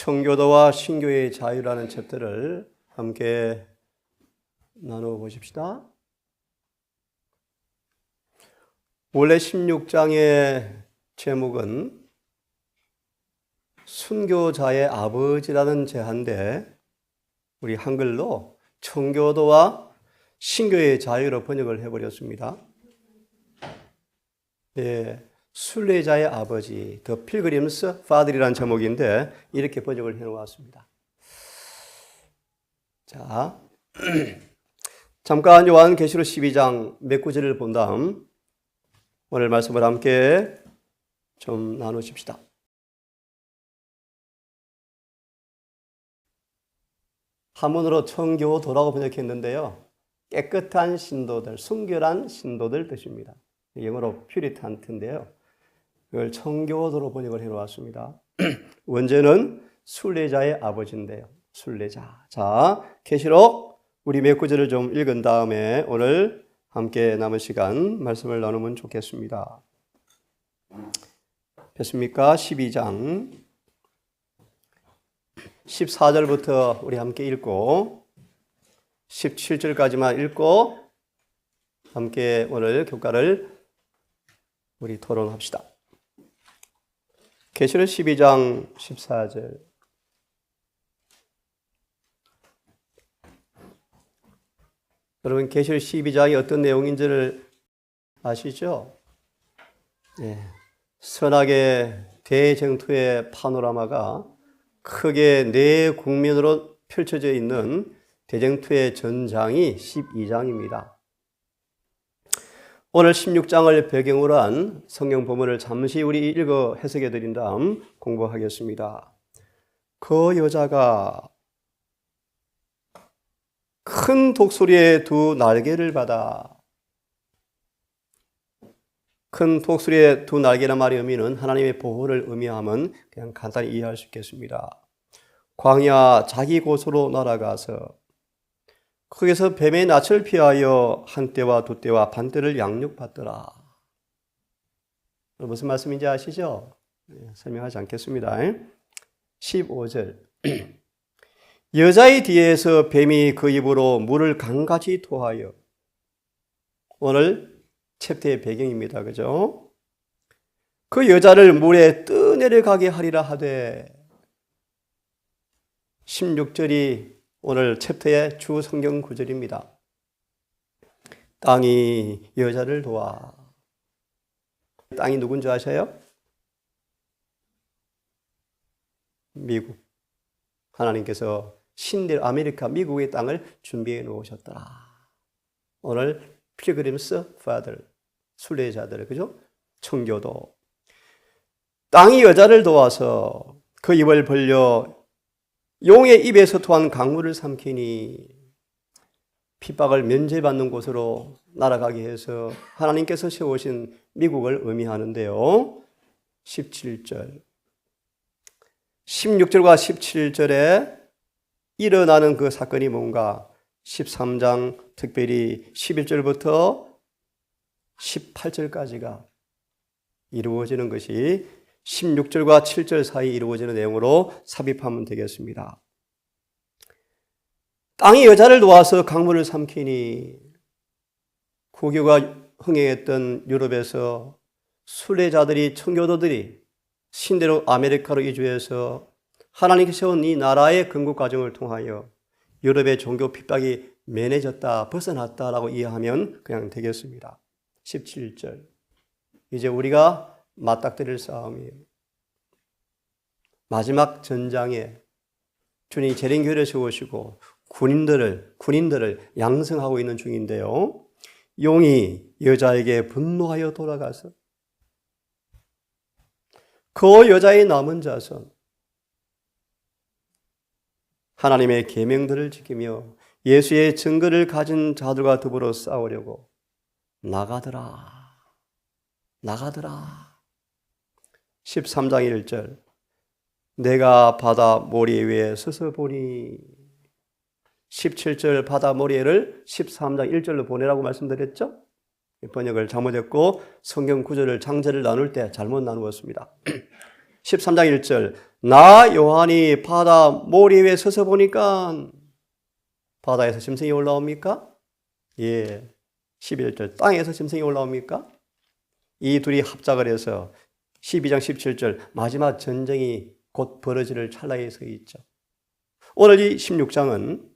청교도와 신교의 자유라는 챕터를 함께 나누어 보십시다. 원래 16장의 제목은 순교자의 아버지라는 제한데 우리 한글로 청교도와 신교의 자유로 번역을 해버렸습니다. 예, 순례자의 아버지, The Pilgrim's Father이라는 제목인데 이렇게 번역을 해놓았습니다. 자, 잠깐 요한계시록 12장 몇 구절을 본 다음 오늘 말씀을 함께 좀 나누십시다. 한문으로 청교도라고 번역했는데요. 깨끗한 신도들, 순결한 신도들 뜻입니다. 영어로 퓨리탄트인데요. 그걸 청교도로 번역을 해놓았습니다. 원제는 순례자의 아버지인데요. 순례자. 자, 계시록 우리 몇 구절을 좀 읽은 다음에 오늘 함께 남은 시간 말씀을 나누면 좋겠습니다. 됐습니까? 12장 14절부터 우리 함께 읽고 17절까지만 읽고 함께 오늘 교과를 우리 토론합시다. 계시록 12장 14절. 여러분 계시록 12장이 어떤 내용인지를 아시죠? 네. 선악의 대쟁투의 파노라마가 크게 네 국면으로 펼쳐져 있는 대쟁투의 전장이 12장입니다. 오늘 16장을 배경으로 한 성경 본문을 잠시 우리 읽어 해석해 드린 다음 공부하겠습니다. 그 여자가 큰 독수리의 두 날개를 받아. 큰 독수리의 두 날개란 말의 의미는 하나님의 보호를 의미함은 그냥 간단히 이해할 수 있겠습니다. 광야 자기 곳으로 날아가서 거기서 뱀의 낯을 피하여 한 떼와 두 떼와 반 떼를 양육받더라. 무슨 말씀인지 아시죠? 설명하지 않겠습니다. 15절. 여자의 뒤에서 뱀이 그 입으로 물을 강같이 토하여. 오늘 챕터의 배경입니다. 그죠? 그 여자를 물에 떠내려가게 하리라 하되. 16절이 오늘 챕터의 주 성경 구절입니다. 땅이 여자를 도와. 땅이 누군지 아세요? 미국. 하나님께서 신대 아메리카 미국의 땅을 준비해 놓으셨더라. 오늘 필그림스 파더, 순례자들, 그죠? 청교도. 땅이 여자를 도와서 그 입을 벌려 용의 입에서 토한 강물을 삼키니. 핍박을 면제받는 곳으로 날아가게 해서 하나님께서 세우신 미국을 의미하는데요. 17절. 16절과 17절에 일어나는 그 사건이 뭔가 13장 특별히 11절부터 18절까지가 이루어지는 것이 16절과 7절 사이 이루어지는 내용으로 삽입하면 되겠습니다. 땅이 여자를 도와서 강물을 삼키니. 구교가 흥행했던 유럽에서 순례자들이, 청교도들이 신대로 아메리카로 이주해서 하나님께서 세운 이 나라의 건국 과정을 통하여 유럽의 종교 핍박이 면해졌다, 벗어났다라고 이해하면 그냥 되겠습니다. 17절. 이제 우리가 맞닥뜨릴 싸움이에요. 마지막 전장에 주님이 재림교회를 세우시고 군인들을 양성하고 있는 중인데요. 용이 여자에게 분노하여 돌아가서 그 여자의 남은 자손 하나님의 계명들을 지키며 예수의 증거를 가진 자들과 더불어 싸우려고 나가더라. 13장 1절. 내가 바다 모래 위에 서서 보니. 17절 바다 모래를 13장 1절로 보내라고 말씀드렸죠? 번역을 잘못했고 성경 구절을 장절을 나눌 때 잘못 나누었습니다. 13장 1절 나 요한이 바다 모래 위에 서서 보니까 바다에서 짐승이 올라옵니까? 예. 11절 땅에서 짐승이 올라옵니까? 이 둘이 합작을 해서 12장 17절 마지막 전쟁이 곧 벌어질 찰나에 서 있죠. 오늘 이 16장은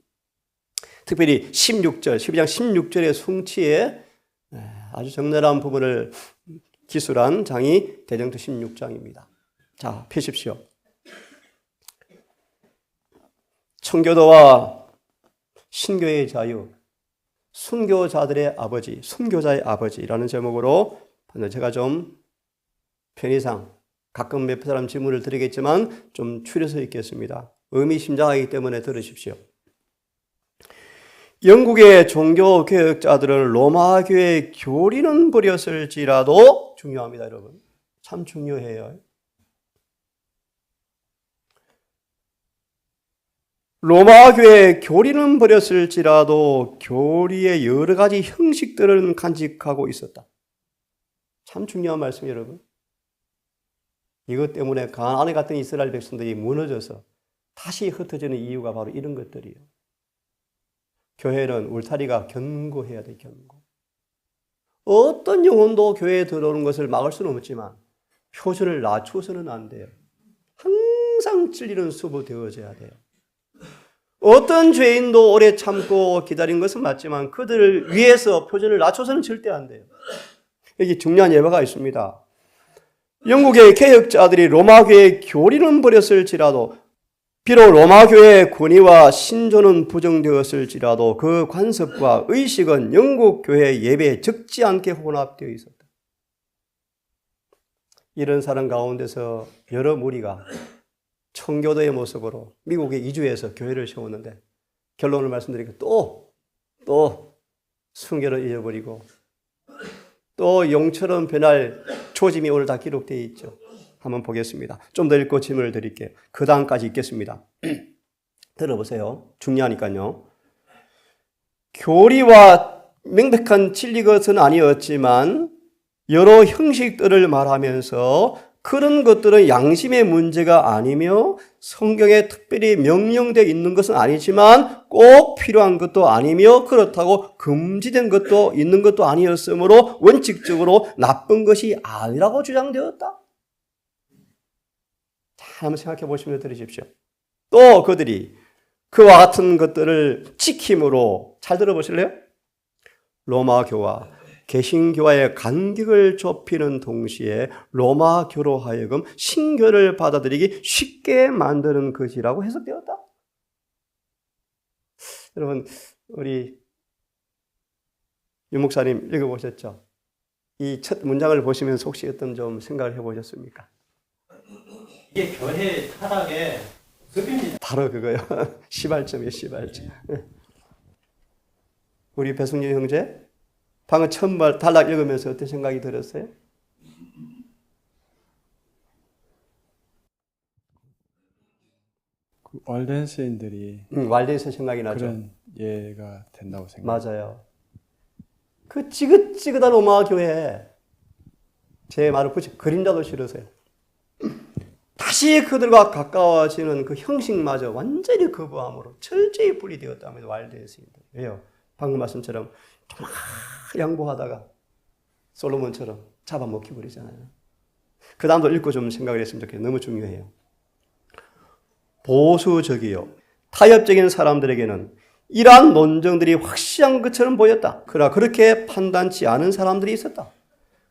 특별히 16절, 12장 16절의 숭치에 아주 적나라한 부분을 기술한 장이 대정토 16장입니다. 자, 펴십시오. 청교도와 신교의 자유, 순교자들의 아버지, 순교자의 아버지라는 제목으로 제가 좀 편의상 가끔 몇 사람 질문을 드리겠지만 좀 추려서 읽겠습니다. 의미심장하기 때문에 들으십시오. 영국의 종교 개혁자들은 로마 교회의 교리는 버렸을지라도 중요합니다, 여러분. 참 중요해요. 로마 교회의 교리는 버렸을지라도 교리의 여러 가지 형식들은 간직하고 있었다. 참 중요한 말씀, 여러분. 이것 때문에 가나안 안에 갔던 이스라엘 백성들이 무너져서 다시 흩어지는 이유가 바로 이런 것들이에요. 교회는 울타리가 견고해야 돼, 견고. 어떤 영혼도 교회에 들어오는 것을 막을 수는 없지만 표준을 낮추어서는 안 돼요. 항상 찔리는 수보 되어져야 돼요. 어떤 죄인도 오래 참고 기다린 것은 맞지만 그들을 위해서 표준을 낮춰서는 절대 안 돼요. 여기 중요한 예화가 있습니다. 영국의 개혁자들이 로마 교회의 교리는 버렸을지라도 비록 로마 교회의 권위와 신조는 부정되었을지라도 그 관습과 의식은 영국 교회의 예배에 적지 않게 혼합되어 있었다. 이런 사람 가운데서 여러 무리가 청교도의 모습으로 미국에 이주해서 교회를 세웠는데 결론을 말씀드리니까 또 순교를 잊어버리고 또 용처럼 변할 초짐이 오늘 다 기록되어 있죠. 한번 보겠습니다. 좀 더 읽고 질문을 드릴게요. 그 다음까지 읽겠습니다. 들어보세요. 중요하니까요. 교리와 명백한 진리 것은 아니었지만 여러 형식들을 말하면서 그런 것들은 양심의 문제가 아니며 성경에 특별히 명령되어 있는 것은 아니지만 꼭 필요한 것도 아니며 그렇다고 금지된 것도 있는 것도 아니었으므로 원칙적으로 나쁜 것이 아니라고 주장되었다. 자, 한번 생각해 보시면 들으십시오. 또 그들이 그와 같은 것들을 지킴으로 잘 들어보실래요? 로마교와 개신교와의 간격을 좁히는 동시에 로마교로 하여금 신교를 받아들이기 쉽게 만드는 것이라고 해석되었다. 여러분, 우리 유 목사님 읽어보셨죠? 이 첫 문장을 보시면서 혹시 어떤 좀 생각을 해보셨습니까? 이게 교회 타락의 습입니다. 바로 그거요. 시발점이에요, 시발점. 우리 배승준 형제, 방금 처음 단락 읽으면서 어떤 생각이 들었어요? 왈덴스인들이 왈덴스 생각이 나죠. 그런 예가 된다고 생각합니다. 맞아요. 그 지긋지긋한 로마 교회, 제 말을 붙이 그림자도 싫으세요. 다시 그들과 가까워지는 그 형식마저 완전히 거부함으로 철저히 분리되었다면서 왈덴스인들. 왜요? 방금 말씀처럼 정말 양보하다가 솔로몬처럼 잡아먹혀 버리잖아요. 그 다음도 읽고 좀 생각을 했으면 좋겠어요. 너무 중요해요. 보수적이요, 타협적인 사람들에게는 이러한 논정들이 확실한 것처럼 보였다. 그러나 그렇게 판단치 않은 사람들이 있었다.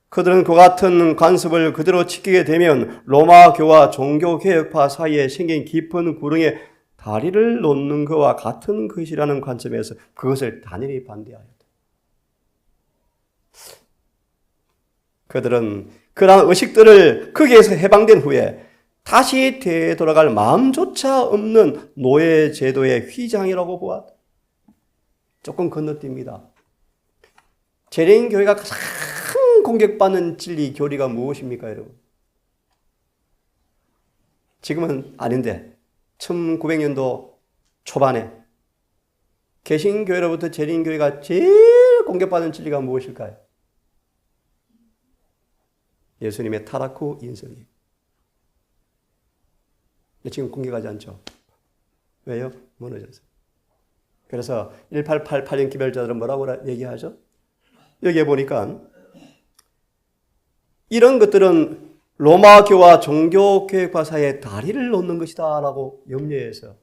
그들은 그 같은 관습을 그대로 지키게 되면 로마교와 종교개혁파 사이에 생긴 깊은 구렁에 다리를 놓는 것과 같은 것이라는 관점에서 그것을 단연히 반대하였다. 그들은 그러한 의식들을 거기에서 해방된 후에 다시 되돌아갈 마음조차 없는 노예제도의 휘장이라고 보았다. 조금 건너뜁니다. 재래인교회가 가장 공격받는 진리 교리가 무엇입니까, 여러분? 지금은 아닌데 1900년도 초반에 개신교회로부터 재래인교회가 제일 공격받는 진리가 무엇일까요? 예수님의 타락 후 인성이에요. 근데 지금 공개하지 않죠. 왜요? 무너져서. 그래서 1888년 기별자들은 뭐라고 얘기하죠? 여기에 보니까 이런 것들은 로마교와 종교개혁파 사이에 다리를 놓는 것이다 라고 염려해서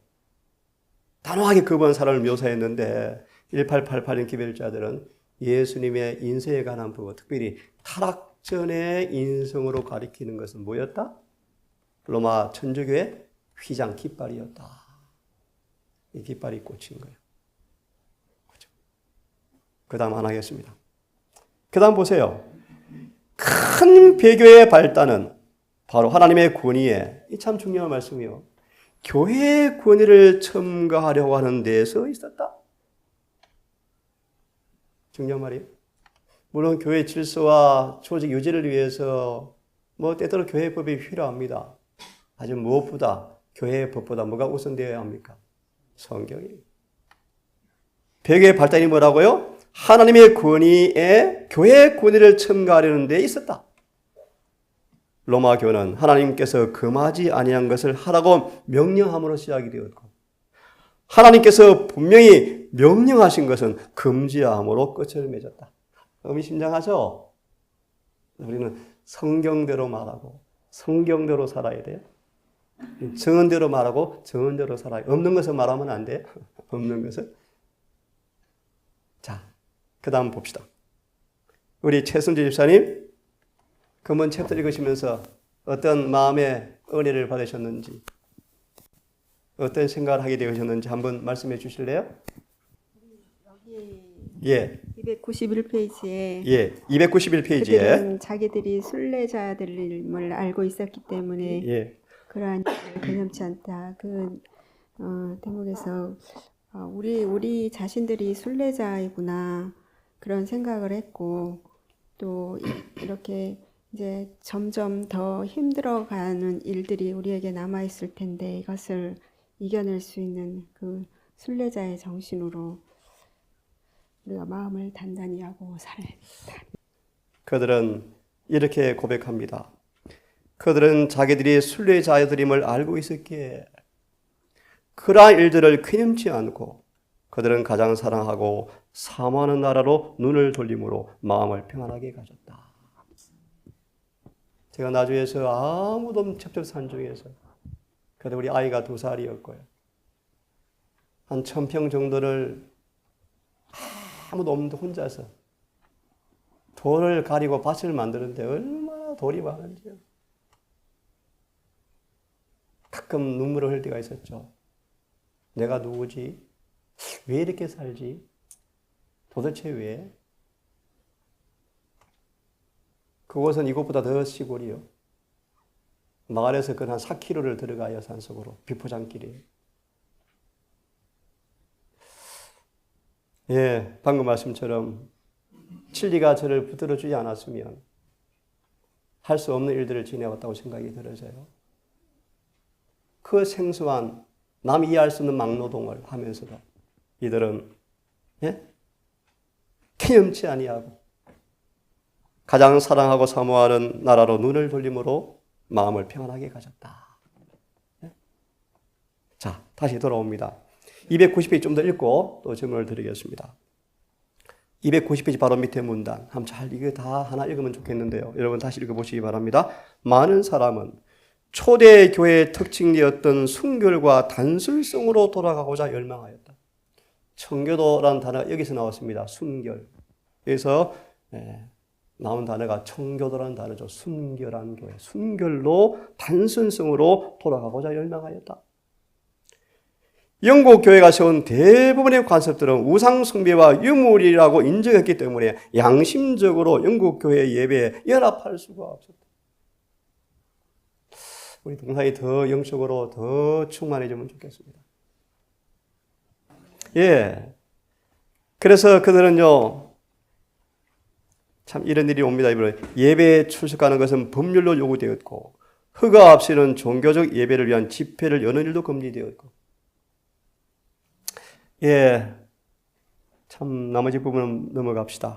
단호하게 거부한 사람을 묘사했는데 1888년 기별자들은 예수님의 인생에 관한 부분, 특별히 타락 전의 인성으로 가리키는 것은 뭐였다? 로마 천주교의 휘장 깃발이었다. 이 깃발이 꽂힌 거예요. 그렇죠? 그 다음 하나 하겠습니다. 그 다음 보세요. 큰 배교의 발단은 바로 하나님의 권위에, 이 참 중요한 말씀이요. 교회의 권위를 첨가하려고 하는 데에서 있었다. 중요한 말이에요. 물론 교회 질서와 조직 유지를 위해서 때때로 교회법이 필요합니다. 하지만 무엇보다 교회의 법보다 뭐가 우선되어야 합니까? 성경이에요. 배교의 발단이 뭐라고요? 하나님의 권위에 교회의 권위를 첨가하려는 데 있었다. 로마교는 하나님께서 금하지 아니한 것을 하라고 명령함으로 시작이 되었고 하나님께서 분명히 명령하신 것은 금지함으로 끝을 맺었다. 의미심장하죠? 우리는 성경대로 말하고 성경대로 살아야 돼요. 정언대로 말하고 정언대로 살아야 돼요. 없는 것을 말하면 안 돼요. 없는 것을. 자, 그 다음 봅시다. 우리 최순재 집사님 금번 챕터 읽으시면서 어떤 마음의 은혜를 받으셨는지 어떤 생각을 하게 되셨는지 한번 말씀해 주실래요? 여기 예. 291페이지에 예. 291페이지에 그들은 자기들이 순례자들임을 알고 있었기 때문에 예. 그러한 일을 개념치 않다. 대목에서 우리 자신들이 순례자이구나 그런 생각을 했고 또 이렇게 이제 점점 더 힘들어가는 일들이 우리에게 남아 있을 텐데 이것을 이겨낼 수 있는 그 순례자의 정신으로 우리가 마음을 단단히 하고 살아야 됩니다. 그들은 이렇게 고백합니다. 그들은 자기들이 순례자들임을 알고 있었기에 그러한 일들을 쾌념치 않고 그들은 가장 사랑하고 사모하는 나라로 눈을 돌림으로 마음을 평안하게 가졌다. 제가 나주에서 아무도 없는 첩첩산 중에서 그때 우리 아이가 2살이었고요. 한 1000평 정도를 아무도 없는데 혼자서 돌을 가리고 밭을 만드는데 얼마나 돌이 많은지요. 가끔 눈물을 흘릴 때가 있었죠. 내가 누구지? 왜 이렇게 살지? 도대체 왜? 그곳은 이곳보다 더 시골이요. 마을에서 한 4km를 들어가야 산속으로 비포장길이에요. 예, 방금 말씀처럼 진리가 저를 붙들어주지 않았으면 할 수 없는 일들을 지내왔다고 생각이 들어져요. 그 생소한 남이 이해할 수 없는 막노동을 하면서도 이들은 쾌념치 아니하고 가장 사랑하고 사모하는 나라로 눈을 돌림으로 마음을 평안하게 가졌다. 자, 다시 돌아옵니다. 290페이지 좀 더 읽고 또 질문을 드리겠습니다. 290페이지 바로 밑에 문단. 한번 잘 이거 다 하나 읽으면 좋겠는데요. 여러분 다시 읽어보시기 바랍니다. 많은 사람은 초대 교회의 특징이었던 순결과 단순성으로 돌아가고자 열망하였다. 청교도라는 단어가 여기서 나왔습니다. 순결. 여기서 나온 단어가 청교도라는 단어죠. 순결한 교회. 순결로 단순성으로 돌아가고자 열망하였다. 영국 교회가 세운 대부분의 관습들은 우상 숭배와 유물이라고 인정했기 때문에 양심적으로 영국 교회의 예배에 연합할 수가 없었다. 우리 동상이 더 영적으로 더 충만해지면 좋겠습니다. 예. 그래서 그들은요, 참 이런 일이 옵니다. 예배에 출석하는 것은 법률로 요구되었고, 허가 없이는 종교적 예배를 위한 집회를 여는 일도 금지되었고, 예. 참 나머지 부분은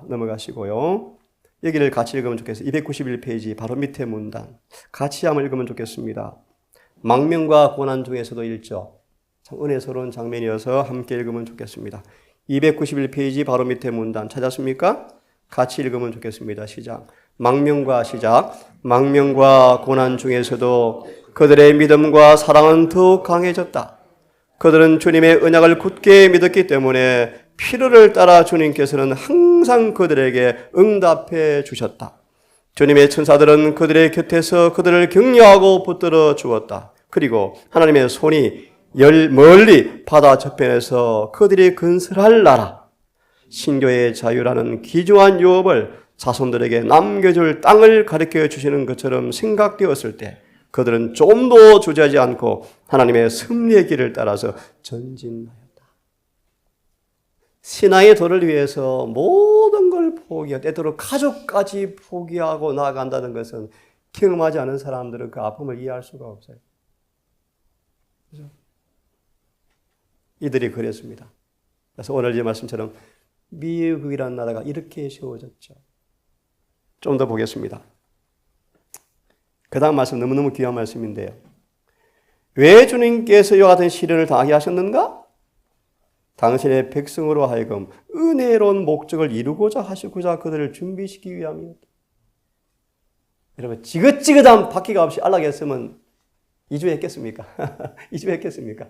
넘어가시고요. 여기를 같이 읽으면 좋겠어요. 291페이지 바로 밑에 문단. 같이 한번 읽으면 좋겠습니다. 망명과 고난 중에서도 읽죠. 참 은혜스러운 장면이어서 함께 읽으면 좋겠습니다. 291페이지 바로 밑에 문단 찾았습니까? 같이 읽으면 좋겠습니다. 시작. 망명과 고난 중에서도 그들의 믿음과 사랑은 더욱 강해졌다. 그들은 주님의 언약을 굳게 믿었기 때문에 필요를 따라 주님께서는 항상 그들에게 응답해 주셨다. 주님의 천사들은 그들의 곁에서 그들을 격려하고 붙들어 주었다. 그리고 하나님의 손이 멀리 바다 저편에서 그들이 건설할 나라, 신교의 자유라는 귀중한 유업을 자손들에게 남겨줄 땅을 가르쳐 주시는 것처럼 생각되었을 때 그들은 조금도 주저하지 않고 하나님의 섭리의 길을 따라서 전진하였다. 신앙의 도를 위해서 모든 걸 포기하고 때때로 가족까지 포기하고 나아간다는 것은 경험하지 않은 사람들은 그 아픔을 이해할 수가 없어요. 그렇죠? 이들이 그랬습니다. 그래서 오늘 이 말씀처럼 미국이라는 나라가 이렇게 세워졌죠. 좀 더 보겠습니다. 그 다음 말씀 너무너무 귀한 말씀인데요. 왜 주님께서 이와 같은 시련을 당하게 하셨는가? 당신의 백성으로 하여금 은혜로운 목적을 이루고자 하시고자 그들을 준비시키기 위함이었다. 여러분 지긋지긋한 바퀴가 없이 안락했으면 2주 했겠습니까? 2주 했겠습니까?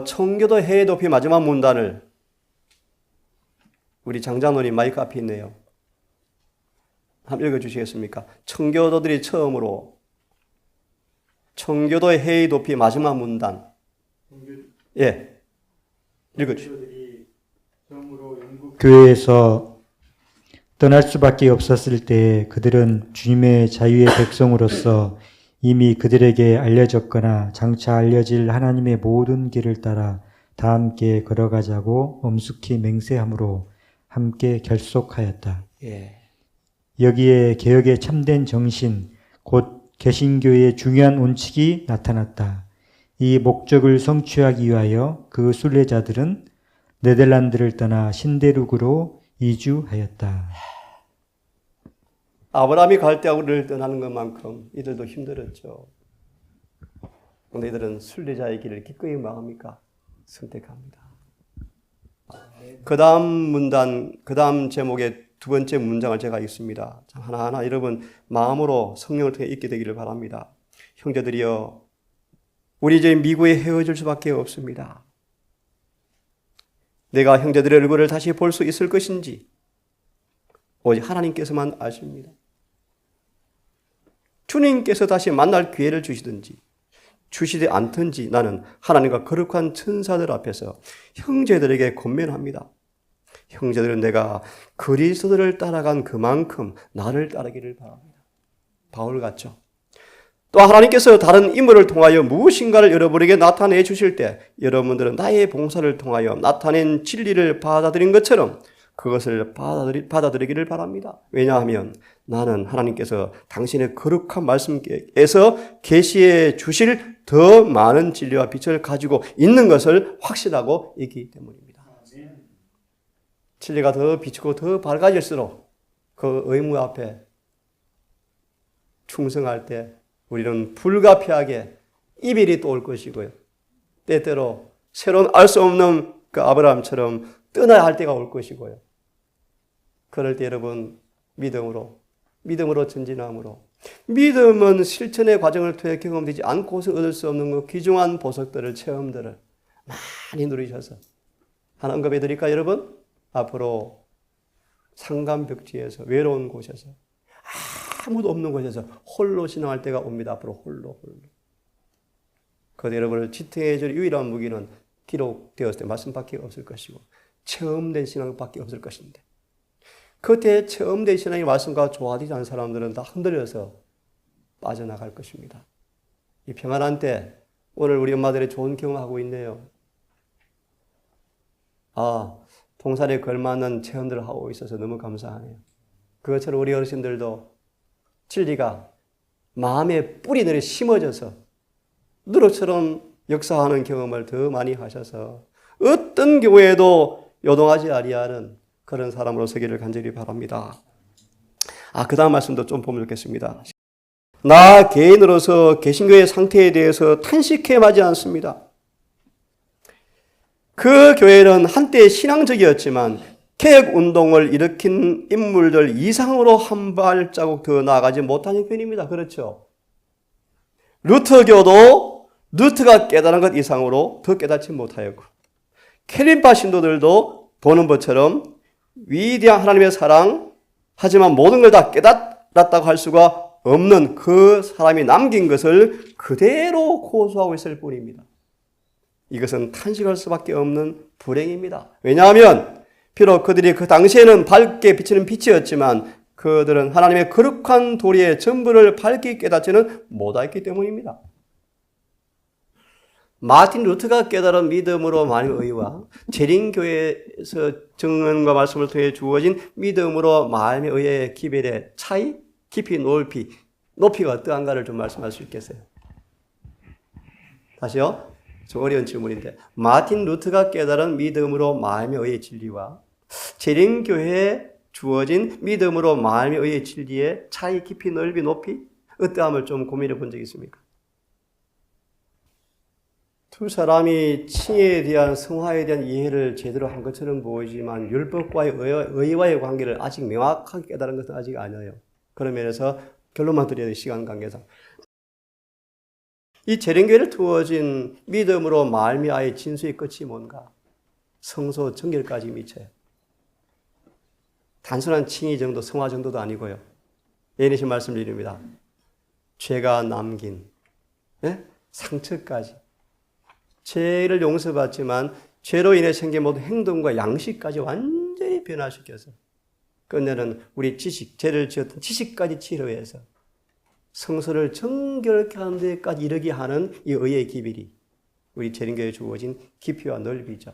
청교도 해외 도피 마지막 문단을 우리 장장로님 마이크 앞에 있네요. 한번 읽어주시겠습니까? 청교도들이 처음으로 청교도의 해외 도피 마지막 문단. 예, 읽어주시죠. 교회에서 떠날 수밖에 없었을 때 그들은 주님의 자유의 백성으로서 이미 그들에게 알려졌거나 장차 알려질 하나님의 모든 길을 따라 다 함께 걸어가자고 엄숙히 맹세함으로 함께 결속하였다. 예. 여기에 개혁의 참된 정신, 곧 개신교의 중요한 원칙이 나타났다. 이 목적을 성취하기 위하여 그 순례자들은 네덜란드를 떠나 신대륙으로 이주하였다. 아브라함이 갈대아우를 떠나는 것만큼 이들도 힘들었죠. 그런데 이들은 순례자의 길을 기꺼이 마음이니까 선택합니다. 그 다음 문단, 그 다음 제목의 두 번째 문장을 제가 읽습니다. 하나하나 여러분 마음으로 성령을 통해 읽게 되기를 바랍니다. 형제들이여, 우리 이제 미국에 헤어질 수밖에 없습니다. 내가 형제들의 얼굴을 다시 볼 수 있을 것인지 오직 하나님께서만 아십니다. 주님께서 다시 만날 기회를 주시든지 주시지 않든지 나는 하나님과 거룩한 천사들 앞에서 형제들에게 권면합니다. 형제들은 내가 그리스도를 따라간 그만큼 나를 따르기를 바랍니다. 바울 같죠. 또 하나님께서 다른 인물을 통하여 무엇인가를 여러분에게 나타내 주실 때 여러분들은 나의 봉사를 통하여 나타낸 진리를 받아들인 것처럼 그것을 받아들이기를 바랍니다. 왜냐하면 나는 하나님께서 당신의 거룩한 말씀에서 계시해 주실 더 많은 진리와 빛을 가지고 있는 것을 확신하고 있기 때문입니다. 진리가 더 비치고 더 밝아질수록 그 의무 앞에 충성할 때 우리는 불가피하게 이별이 또 올 것이고요. 때때로 새로운 알 수 없는 그 아브라함처럼 떠나야 할 때가 올 것이고요. 그럴 때 여러분 믿음으로 전진함으로, 믿음은 실천의 과정을 통해 경험되지 않고서 얻을 수 없는 그 귀중한 보석들을, 체험들을 많이 누리셔서 하나 언급해 드릴까요, 여러분? 앞으로 상간벽지에서 외로운 곳에서 아무도 없는 곳에서 홀로 신앙할 때가 옵니다. 앞으로 홀로. 그런데 여러분을 지탱해 줄 유일한 무기는 기록되었을 때 말씀밖에 없을 것이고 체험된 신앙밖에 없을 것인데, 그때 체험된 신앙의 말씀과 조화되지 않은 사람들은 다 흔들려서 빠져나갈 것입니다. 이 평안한 때 오늘 우리 엄마들이 좋은 경험하고 있네요. 봉사에 걸맞는 체험들을 하고 있어서 너무 감사하네요. 그것처럼 우리 어르신들도 진리가 마음의 뿌리들이 심어져서 누룩처럼 역사하는 경험을 더 많이 하셔서 어떤 교회에도 요동하지 아니하는 그런 사람으로 서기를 간절히 바랍니다. 그 다음 말씀도 좀 보면 좋겠습니다. 나 개인으로서 개신교의 상태에 대해서 탄식해하지 않습니다. 그 교회는 한때 신앙적이었지만 개혁운동을 일으킨 인물들 이상으로 한 발자국 더 나아가지 못한 편입니다. 그렇죠? 루터교도 루터가 깨달은 것 이상으로 더 깨닫지 못하였고, 켈빈파 신도들도 보는 것처럼 위대한 하나님의 사랑, 하지만 모든 걸 다 깨달았다고 할 수가 없는 그 사람이 남긴 것을 그대로 고수하고 있을 뿐입니다. 이것은 탄식할 수밖에 없는 불행입니다. 왜냐하면 비록 그들이 그 당시에는 밝게 비치는 빛이었지만 그들은 하나님의 거룩한 도리의 전부를 밝게 깨닫지는 못했기 때문입니다. 마틴 루터가 깨달은 믿음으로 말미암은 의와 재림교회에서 증언과 말씀을 통해 주어진 믿음으로 말미암은 의의 기별의 차이, 깊이, 높이가 어떠한가를 좀 말씀할 수 있겠어요? 다시요. 좀 어려운 질문인데, 마틴 루터가 깨달은 믿음으로 말미암은 의의 진리와 재림교회에 주어진 믿음으로 말미암은 의의 진리의 차이, 깊이, 넓이, 높이 어떠함을 좀 고민해 본 적이 있습니까? 두 사람이 칭의에 대한 성화에 대한 이해를 제대로 한 것처럼 보이지만 율법과의 의와의 관계를 아직 명확하게 깨달은 것은 아직 아니에요. 그런 면에서 결론만 드려야 돼, 시간 관계상. 이 재림교회를 두어진 믿음으로 말미암은 진수의 끝이 뭔가? 성소 정결까지 미쳐요. 단순한 칭의 정도, 성화 정도도 아니고요. 예리신 말씀드립니다. 죄가 남긴 상처까지. 죄를 용서받지만 죄로 인해 생긴 모든 행동과 양식까지 완전히 변화시켜서 끝내는 우리 지식, 죄를 지었던 지식까지 치료해서 성소를 정결케 하는 데까지 이르게 하는 이 의의 기별이 우리 재림교회에 주어진 깊이와 넓이죠.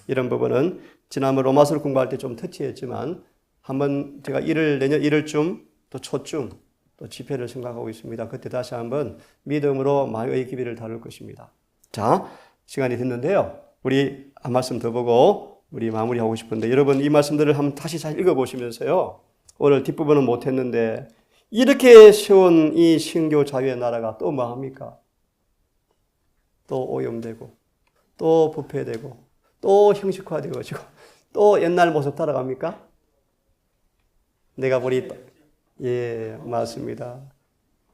이런 부분은 지난번 로마서를 공부할 때 좀 터치했지만 한번 제가 내년 1월쯤 또 초쯤 또 집회를 생각하고 있습니다. 그때 다시 한번 믿음으로 마의 기별을 다룰 것입니다. 자, 시간이 됐는데요. 우리 한 말씀 더 보고 우리 마무리하고 싶은데, 여러분 이 말씀들을 한번 다시 잘 읽어보시면서요. 오늘 뒷부분은 못했는데 이렇게 세운 이 신교 자유의 나라가 또 뭐합니까? 또 오염되고 또 부패되고 또 형식화되어지고 또 옛날 모습 따라갑니까? 내가 보니 맞습니다.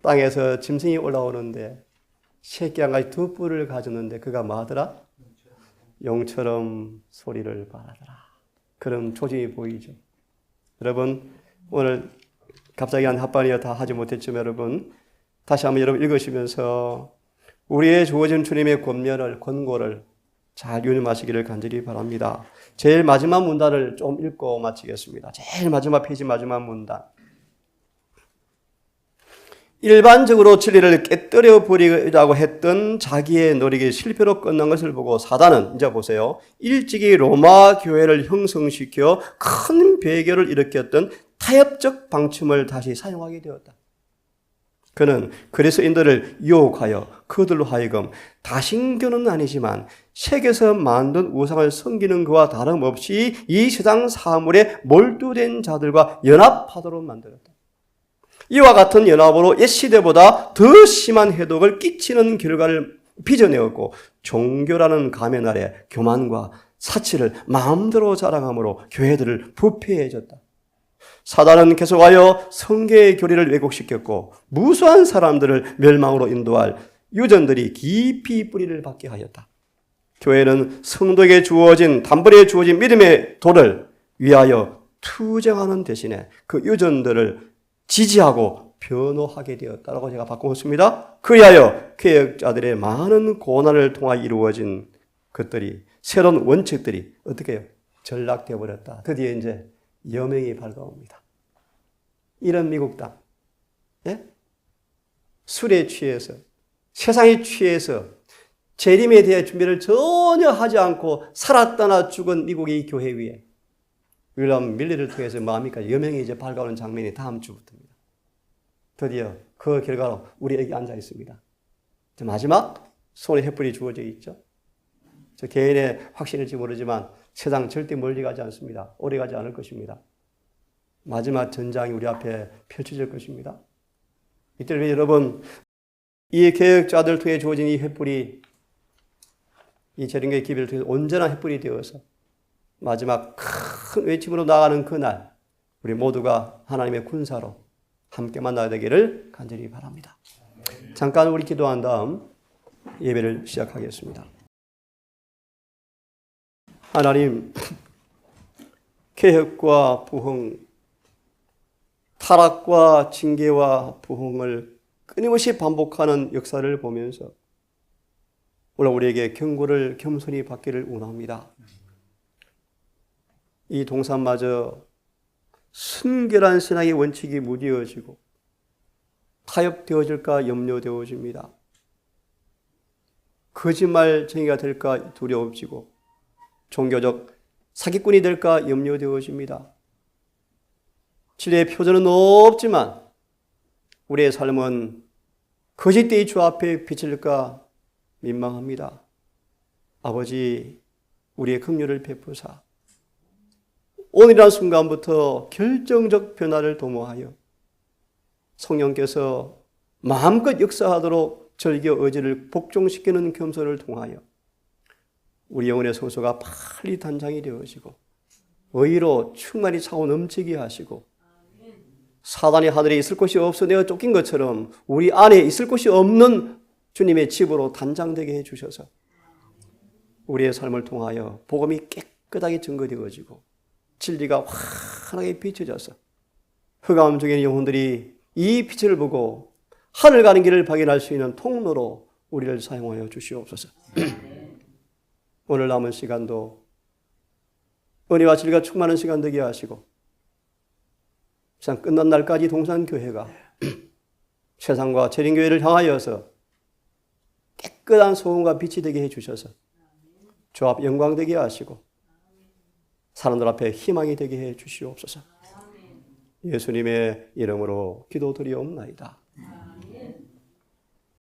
땅에서 짐승이 올라오는데 새끼 한 가지 두 뿔을 가졌는데 그가 뭐 하더라? 용처럼 소리를 발하더라. 그런 조짐이 보이죠. 여러분 오늘 갑자기 한 합반이어 다 하지 못했지만 여러분 다시 한번 여러분 읽으시면서 우리의 주어진 주님의 권고를 잘 유념하시기를 간절히 바랍니다. 제일 마지막 문단을 좀 읽고 마치겠습니다. 제일 마지막 페이지 마지막 문단. 일반적으로 진리를 깨뜨려 버리려고 했던 자기의 노력이 실패로 끝난 것을 보고 사단은 이제 보세요. 일찍이 로마 교회를 형성시켜 큰 배교를 일으켰던 타협적 방침을 다시 사용하게 되었다. 그는 그리스도인들을 유혹하여 그들로 하여금 다신교는 아니지만 색에서 만든 우상을 섬기는 그와 다름없이 이 세상 사물에 몰두된 자들과 연합하도록 만들었다. 이와 같은 연합으로 옛 시대보다 더 심한 해독을 끼치는 결과를 빚어내었고 종교라는 가면 아래 교만과 사치를 마음대로 자랑함으로 교회들을 부패해졌다. 사단은 계속하여 성계의 교리를 왜곡시켰고 무수한 사람들을 멸망으로 인도할 유전들이 깊이 뿌리를 박게 하였다. 교회는 성도에게 주어진 단번에 주어진 믿음의 도를 위하여 투쟁하는 대신에 그 유전들을 지지하고 변호하게 되었다라고 제가 바꾸었습니다. 그리하여 개혁자들의 많은 고난을 통하여 이루어진 것들이 새로운 원칙들이 어떻게 해요? 전락되어 버렸다. 드디어 이제 여명이 밝아옵니다. 이런 미국 땅, 술에 취해서 세상에 취해서 재림에 대해 준비를 전혀 하지 않고 살았다나 죽은 미국의 교회 위에 윌리엄 밀리를 통해서 뭐합니까? 여명이 이제 밝아오는 장면이 다음 주부터입니다. 드디어 그 결과로 우리 여기 앉아 있습니다. 마지막 손에 횃불이 주어져 있죠. 저 개인의 확신일지 모르지만 세상 절대 멀리 가지 않습니다. 오래 가지 않을 것입니다. 마지막 전장이 우리 앞에 펼쳐질 것입니다. 이때 여러분, 이 개혁자들 통해 주어진 이 횃불이 이 재림교회 기별을 통해 온전한 횃불이 되어서 마지막 큰 외침으로 나가는 그날 우리 모두가 하나님의 군사로 함께 만나야 되기를 간절히 바랍니다. 잠깐 우리 기도한 다음 예배를 시작하겠습니다. 하나님, 개혁과 부흥, 타락과 징계와 부흥을 끊임없이 반복하는 역사를 보면서 오늘 우리에게 경고를 겸손히 받기를 원합니다. 이 동산마저 순결한 신앙의 원칙이 무디어지고 타협되어질까 염려되어집니다. 거짓말쟁이가 될까 두려워지고 종교적 사기꾼이 될까 염려되어집니다. 진리의 표준은 없지만 우리의 삶은 거짓되이 주 앞에 비칠까 민망합니다. 아버지, 우리의 긍휼을 베푸사 오늘이라는 순간부터 결정적 변화를 도모하여 성령께서 마음껏 역사하도록 절기와 의지를 복종시키는 겸손을 통하여 우리 영혼의 성소가 빨리 단장이 되어지고 의로 충만히 차고 넘치게 하시고 사단의 하늘에 있을 곳이 없어 내가 쫓긴 것처럼 우리 안에 있을 곳이 없는 주님의 집으로 단장되게 해주셔서 우리의 삶을 통하여 복음이 깨끗하게 증거되어지고 진리가 환하게 비춰져서 흑암 중에 영혼들이 이 빛을 보고 하늘 가는 길을 발견할 수 있는 통로로 우리를 사용하여 주시옵소서. 오늘 남은 시간도 은혜와 진리가 충만한 시간 되게 하시고 세상 끝난 날까지 동산교회가 세상과 재림교회를 향하여서 깨끗한 소금과 빛이 되게 해주셔서 주 앞 영광 되게 하시고 사람들 앞에 희망이 되게 해 주시옵소서. 예수님의 이름으로 기도드리옵나이다.